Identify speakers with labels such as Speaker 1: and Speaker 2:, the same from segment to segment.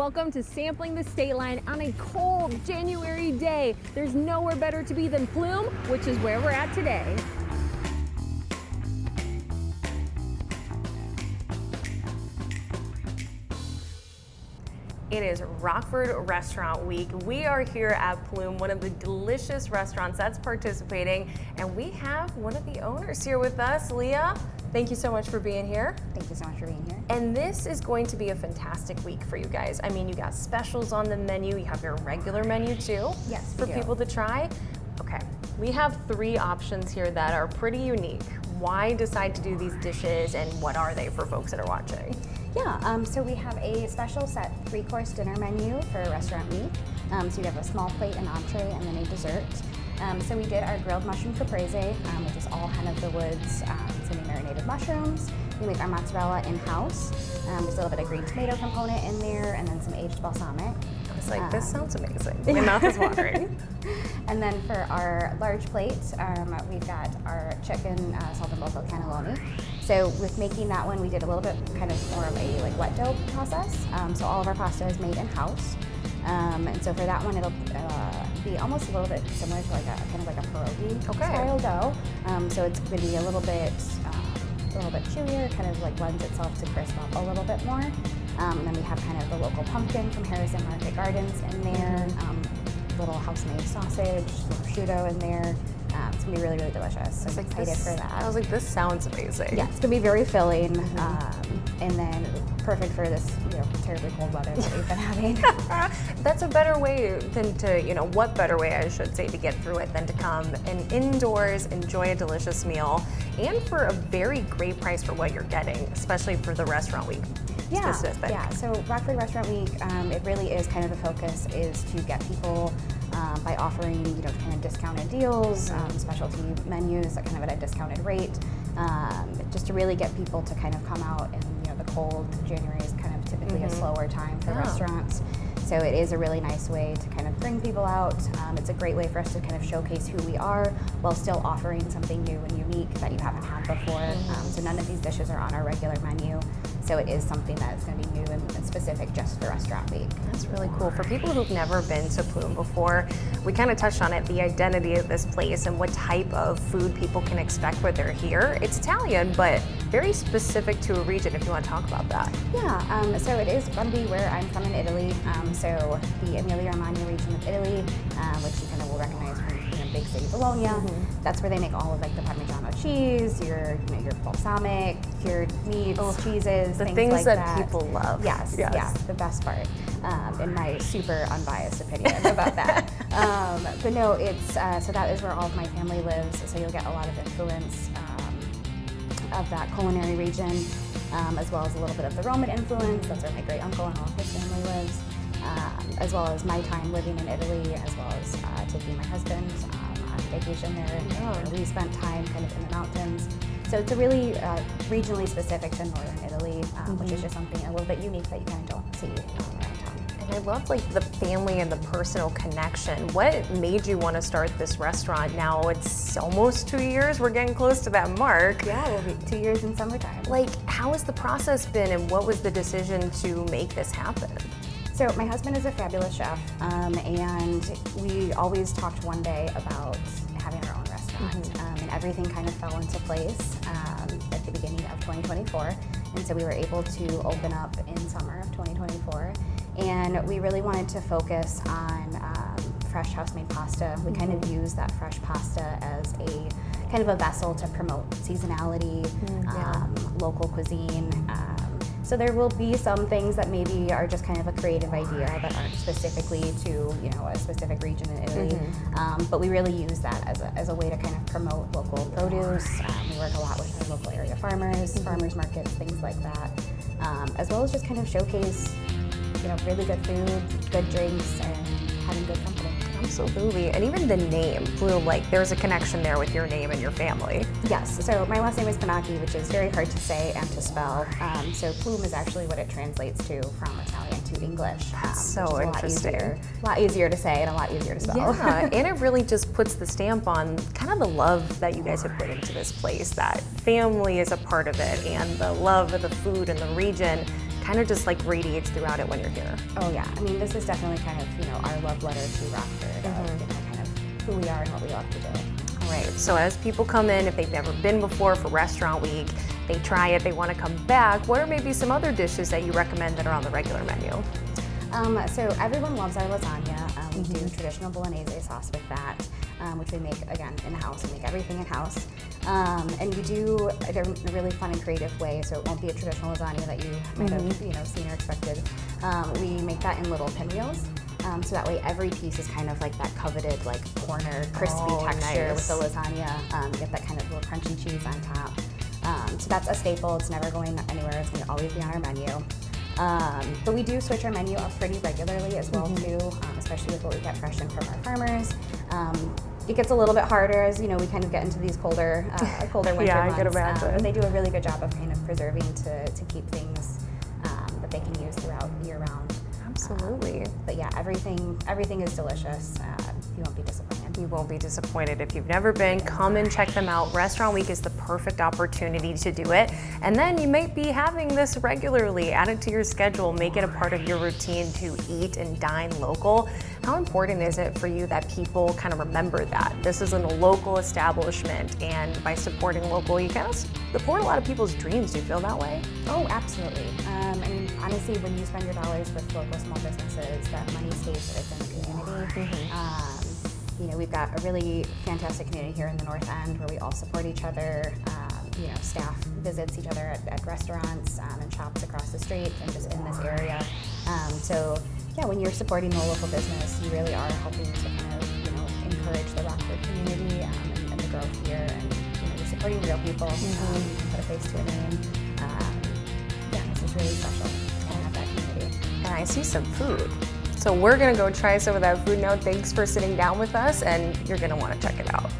Speaker 1: Welcome to Sampling the Stateline on a cold January day. There's nowhere better to be than Plume, which is where we're at today. It is Rockford Restaurant Week. We are here at Plume, one of the delicious restaurants that's participating, and we have one of the owners here with us, Leah. Thank you so much for being here.
Speaker 2: Thank you so much for being here.
Speaker 1: And this is going to be a fantastic week for you guys. I mean, you got specials on the menu. You have your regular menu too.
Speaker 2: Yes,
Speaker 1: for people to try. Okay, we have 3 options here that are pretty unique. Why decide to do these dishes, and what are they for folks that are watching?
Speaker 2: Yeah, so we have a special set 3-course dinner menu for Restaurant Week. So you have a small plate, an entree, and then a dessert. So we did our grilled mushroom caprese, which is all hen of the woods, semi-marinated mushrooms. We make our mozzarella in-house. There's a little bit of green tomato component in there, and then some aged balsamic.
Speaker 1: I was like, this sounds amazing. My mouth is watering.
Speaker 2: And then for our large plate, we've got our chicken saltimbocco cannelloni. So with making that one, we did a little bit kind of more of a wet dough process. So all of our pasta is made in-house. And so for that one, it'll be almost a little bit similar to kind of like a pierogi style dough. So it's going to be a little bit chewier, kind of lends itself to crisp up a little bit more. And then we have kind of the local pumpkin from Harrison Market Gardens in there, little house-made sausage, prosciutto in there. It's gonna be really, really delicious. So I'm excited for that.
Speaker 1: I was like, this sounds amazing.
Speaker 2: Yeah, it's gonna be very filling, and then perfect for this terribly cold weather that we've been having.
Speaker 1: That's a better way than to, what better way I should say to get through it than to come and indoors enjoy a delicious meal, and for a very great price for what you're getting, especially for the restaurant week.
Speaker 2: Yeah,
Speaker 1: specific.
Speaker 2: Yeah. So Rockford Restaurant Week, it really is kind of the focus is to get people by offering kind of discounted deals, specialty menus at kind of at a discounted rate, just to really get people to kind of come out. And the cold January is kind of typically a slower time for restaurants. So it is a really nice way to kind of bring people out. It's a great way for us to kind of showcase who we are while still offering something new and unique that you haven't had before. So none of these dishes are on our regular menu. So it is something that's going to be new and specific just for Restaurant Week.
Speaker 1: That's really cool. For people who've never been to Plume before, we kind of touched on it, the identity of this place and what type of food people can expect when they're here. It's Italian, but very specific to a region, if you want to talk about that.
Speaker 2: Yeah, so it is going to be where I'm from in Italy. So the Emilia-Romagna region of Italy, which you kind of will recognize from big city Bologna. That's where they make all of the Parmigiano cheese, your balsamic, cured meats, cheeses,
Speaker 1: the
Speaker 2: things like
Speaker 1: that people love.
Speaker 2: Yes, yeah, the best part, in my super unbiased opinion about that. But no, it's so that is where all of my family lives. So you'll get a lot of influence of that culinary region, as well as a little bit of the Roman influence. That's where my great uncle and all of his family lives. As well as my time living in Italy, as well as taking my husband on vacation there, and we spent time kind of in the mountains. So it's a really regionally specific to northern Italy, which is just something a little bit unique that you kind of don't see around town.
Speaker 1: And I love the family and the personal connection. What made you want to start this restaurant? Now it's almost 2 years. We're getting close to that mark.
Speaker 2: Yeah, we'll be 2 years in summertime.
Speaker 1: How has the process been, and what was the decision to make this happen?
Speaker 2: So my husband is a fabulous chef, and we always talked one day about having our own restaurant, and everything kind of fell into place at the beginning of 2024, and so we were able to open up in summer of 2024, and we really wanted to focus on fresh house-made pasta. We kind of use that fresh pasta as a kind of a vessel to promote seasonality, local cuisine. So there will be some things that maybe are just kind of a creative idea that aren't specifically to a specific region in Italy, but we really use that as a way to kind of promote local produce. We work a lot with our local area farmers, farmers markets, things like that, as well as just kind of showcase really good food, good drinks, and having good company.
Speaker 1: Absolutely, and even the name, Plume, there's a connection there with your name and your family.
Speaker 2: Yes, so my last name is Panacchi, which is very hard to say and to spell. So Plume is actually what it translates to from Italian to English.
Speaker 1: That's so interesting.
Speaker 2: A lot easier to say and a lot easier to spell.
Speaker 1: Yeah, and it really just puts the stamp on kind of the love that you guys have put into this place, that family is a part of it, and the love of the food and the region kind of just like radiates throughout it when you're here.
Speaker 2: Oh yeah, I mean, this is definitely kind of, our love letter to Rockford, kind of who we are and what we love to do.
Speaker 1: All right, so as people come in, if they've never been before for Restaurant Week, they try it, they want to come back, what are maybe some other dishes that you recommend that are on the regular menu?
Speaker 2: So everyone loves our lasagna. We do traditional bolognese sauce with that, which we make, again, in-house. We make everything in-house. And we do it in a really fun and creative way, so it won't be a traditional lasagna that you might have seen or expected. We make that in little pinwheels. So that way every piece is kind of like that coveted like corner crispy texture with the lasagna. You get that kind of little crunchy cheese on top. So that's a staple. It's never going anywhere. It's going to always be on our menu. But we do switch our menu up pretty regularly as well too, especially with what we get fresh in from our farmers. It gets a little bit harder as we kind of get into these colder winter months.
Speaker 1: Yeah, I can imagine.
Speaker 2: But they do a really good job of kind of preserving to keep things that they can use throughout year round.
Speaker 1: Absolutely.
Speaker 2: But yeah, everything is delicious. You won't be disappointed.
Speaker 1: You won't be disappointed. If you've never been, come and check them out. Restaurant Week is the perfect opportunity to do it. And then you might be having this regularly. Add it to your schedule. Make it a part of your routine to eat and dine local. How important is it for you that people kind of remember that? This is a local establishment, and by supporting local, you kind of support a lot of people's dreams. Do you feel that way?
Speaker 2: Oh, absolutely. I mean, honestly, when you spend your dollars with local small businesses, that money stays within the community. We've got a really fantastic community here in the North End where we all support each other. Staff visits each other at restaurants and shops across the street and just in this area. When you're supporting a local business, you really are helping to kind of, encourage the Rockford community and the growth here. And, you're supporting real people. You can put a face to a name. This is really special to have that community.
Speaker 1: And I see some food. So we're gonna go try some of that food now. Thanks for sitting down with us, and you're gonna wanna check it out.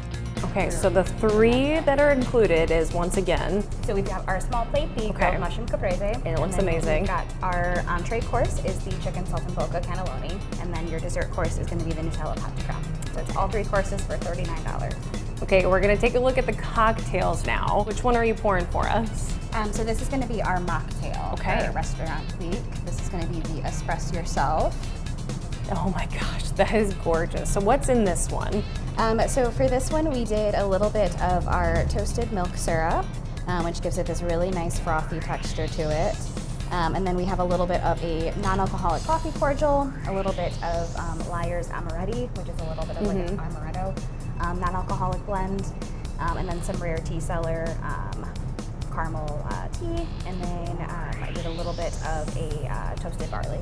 Speaker 1: Okay, so the three that are included is, once again,
Speaker 2: so we've got our small plate, the grilled mushroom caprese.
Speaker 1: And it looks
Speaker 2: then
Speaker 1: amazing.
Speaker 2: We've got our entree course is the chicken saltimbocca cannelloni, and then your dessert course is gonna be the Nutella pate de creme. So it's all three courses for $39.
Speaker 1: Okay, we're gonna take a look at the cocktails now. Which one are you pouring for us?
Speaker 2: So this is gonna be our mocktail for Restaurant Week. This is gonna be the Espresso Yourself.
Speaker 1: Oh my gosh, that is gorgeous. So what's in this one?
Speaker 2: So for this one, we did a little bit of our toasted milk syrup, which gives it this really nice frothy texture to it. And then we have a little bit of a non-alcoholic coffee cordial, a little bit of Liar's Amaretti, which is a little bit of like an amaretto non-alcoholic blend, and then some rare tea cellar caramel tea, and then I did a little bit of a toasted barley.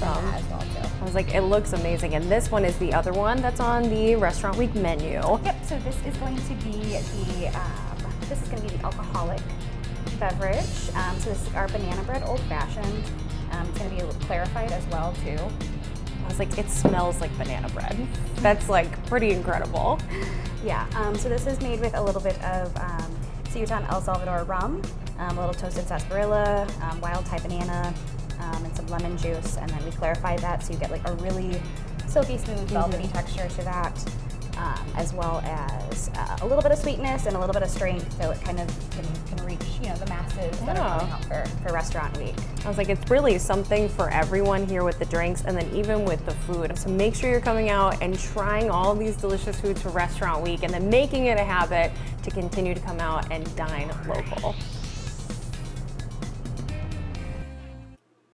Speaker 1: Awesome.
Speaker 2: As well too.
Speaker 1: I was like, it looks amazing. And this one is the other one that's on the Restaurant Week menu.
Speaker 2: Yep. So this is going to be the alcoholic beverage. So this is our banana bread old fashioned. It's going to be a little clarified as well too.
Speaker 1: I was like, it smells like banana bread. That's like pretty incredible.
Speaker 2: Yeah. So this is made with a little bit of Ciutan El Salvador rum, a little toasted sarsaparilla, wild Thai banana, and some lemon juice, and then we clarify that so you get like a really silky smooth velvety texture to that, as well as a little bit of sweetness and a little bit of strength, so it kind of can reach the masses that are coming out for Restaurant Week.
Speaker 1: I was like, it's really something for everyone here with the drinks and then even with the food. So make sure you're coming out and trying all these delicious foods for Restaurant Week and then making it a habit to continue to come out and dine local.